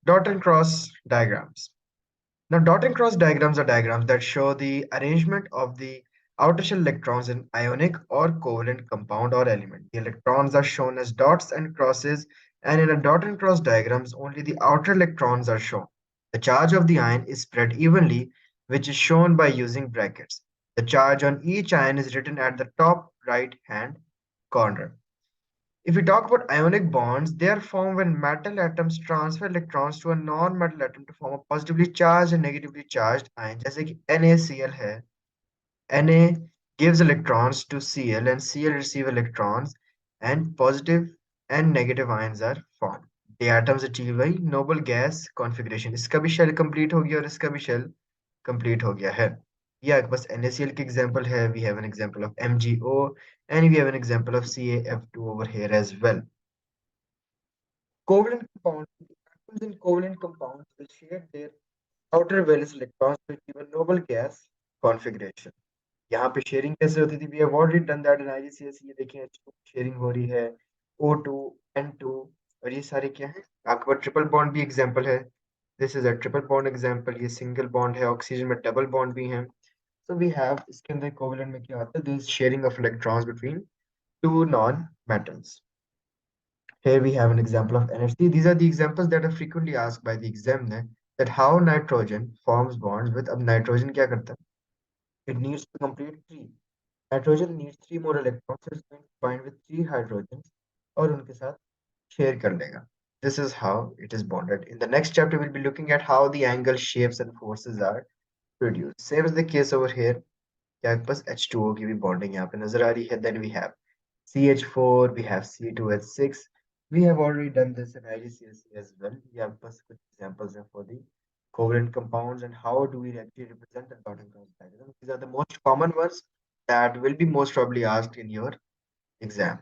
Dot and cross diagrams. Now, dot and cross diagrams are diagrams that show the arrangement of the outer shell electrons in ionic or covalent compound or element. The electrons are shown as dots and crosses, and in a dot and cross diagrams, only the outer electrons are shown. The charge of the ion is spread evenly, which is shown by using brackets. The charge on each ion is written at the top right hand corner. If we talk about ionic bonds, they are formed when metal atoms transfer electrons to a non-metal atom to form a positively charged and negatively charged ion. जैसे कि NaCl है, Na gives electrons to Cl and Cl receive electrons, and positive and negative ions are formed. The atoms achieve a noble gas configuration. इसका भी shell complete हो गया और इसका भी shell complete हो गया है. ये आपके पास NaCl की example है. We have an example of MgO and we have an example of CaF2 over here as well. Covalent compounds. Atoms in covalent compounds will share their outer valence electrons to achieve a noble gas configuration. यहाँ पे sharing कैसे होती थी? We have already done that in IGCSE. ये देखें H2 sharing हो रही है, O2, N2 और ये सारे क्या है? आपके पास ट्रिपल बॉन्ड भी एग्जांपल है. This is a triple bond example. ये सिंगल बॉन्ड है, ऑक्सीजन में डबल बॉन्ड भी है. सो वी हैव इसके अंदर कोवेलेंट में क्या होता है? This sharing of electrons between two non metals. Here we have an example of NHC. These are the examples that are frequently asked by the examiner, that how nitrogen forms bonds with. अब nitrogen क्या करता है? It needs to complete three. Nitrogen needs three more electrons, so it's going to bind with three hydrogens और उनके साथ share कर लेगा. This is how it is bonded. In the next chapter, we'll be looking at how the angle, shapes, and forces are produced. Same as the case over here. क्या आपके पास H2O की भी bonding यहाँ पे नजर आ रही है. Then we have CH4, we have C2H6. We have already done this in IGCSE as well. We have first good examples for the covalent compounds and how do we actually represent the dot and cross diagram. These are the most common ones that will be most probably asked in your exam.